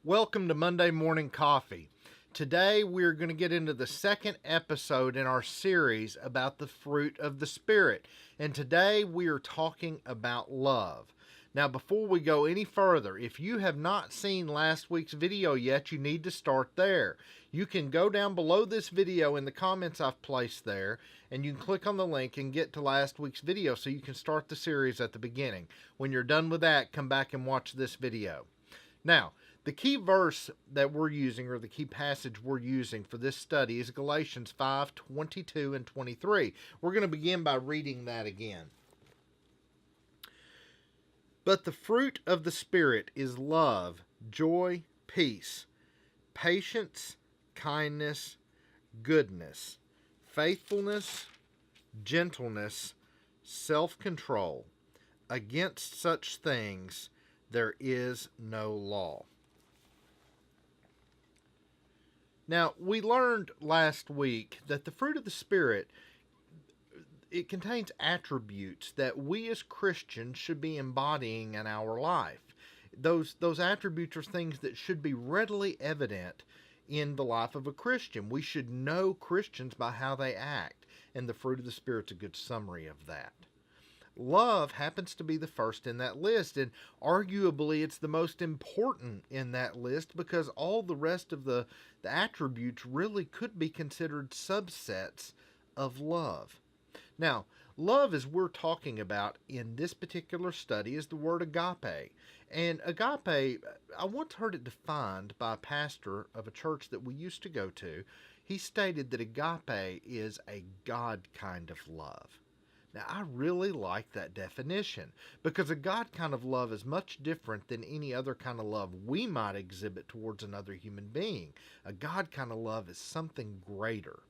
Welcome to Monday Morning Coffee. Today we're going to get into the second episode in our series about the fruit of the Spirit. And today we are talking about love. Now, before we go any further, if you have not seen last week's video yet, you need to start there. You can go down below this video in the comments I've placed there, and you can click on the link and get to last week's video so you can start the series at the beginning. When you're done with that, come back and watch this video. Now, the key verse that we're using, or the key passage we're using for this study, is Galatians 5:22 and 23. We're going to begin by reading that again. But the fruit of the Spirit is love, joy, peace, patience, kindness, goodness, faithfulness, gentleness, self-control. Against such things there is no law. Now, we learned last week that the fruit of the Spirit, it contains attributes that we as Christians should be embodying in our life. Those attributes are things that should be readily evident in the life of a Christian. We should know Christians by how they act, and the fruit of the Spirit's a good summary of that. Love happens to be the first in that list, and arguably it's the most important in that list because all the rest of the attributes really could be considered subsets of love. Now, love, as we're talking about in this particular study, is the word agape. And agape, I once heard it defined by a pastor of a church that we used to go to. He stated that agape is a God kind of love. Now, I really like that definition because a God kind of love is much different than any other kind of love we might exhibit towards another human being. A God kind of love is something greater.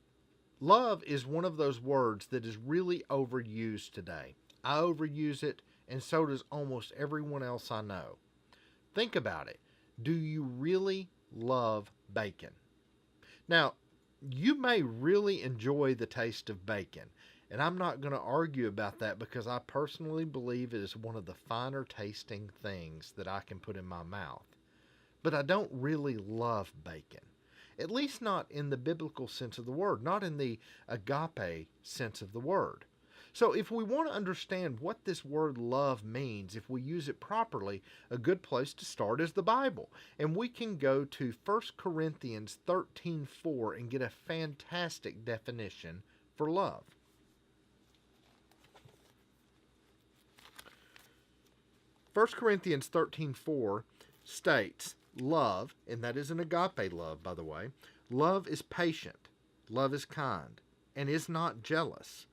Love is one of those words that is really overused today. I overuse it, and so does almost everyone else I know. Think about it. Do you really love bacon? Now, you may really enjoy the taste of bacon. And I'm not going to argue about that because I personally believe it is one of the finer tasting things that I can put in my mouth. But I don't really love bacon. At least not in the biblical sense of the word, not in the agape sense of the word. So if we want to understand what this word love means, if we use it properly, a good place to start is the Bible. And we can go to 1 Corinthians 13:4 and get a fantastic definition for love. 1 Corinthians 13:4 states, love, and that is an agape love, by the way, love is patient, love is kind, and is not jealous.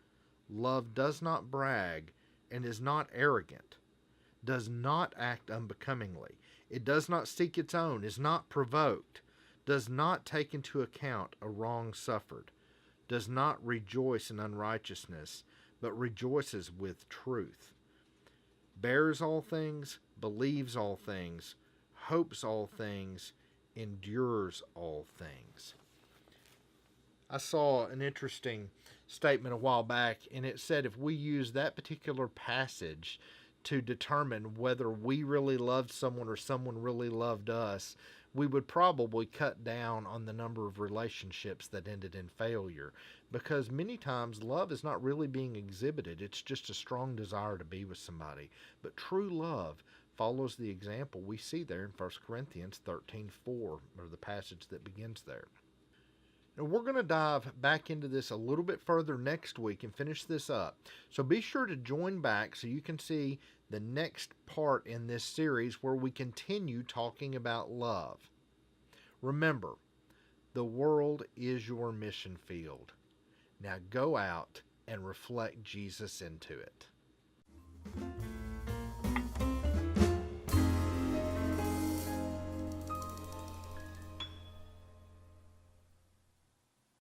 Love does not brag and is not arrogant, does not act unbecomingly. It does not seek its own, is not provoked, does not take into account a wrong suffered, does not rejoice in unrighteousness, but rejoices with truth. Bears all things, believes all things, hopes all things, endures all things. I saw an interesting statement a while back, and it said if we use that particular passage to determine whether we really loved someone or someone really loved us, we would probably cut down on the number of relationships that ended in failure, because many times love is not really being exhibited. It's just a strong desire to be with somebody. But true love follows the example we see there in 1 Corinthians 13:4, or the passage that begins there. Now, we're going to dive back into this a little bit further next week and finish this up. So be sure to join back so you can see the next part in this series where we continue talking about love. Remember, the world is your mission field. Now go out and reflect Jesus into it.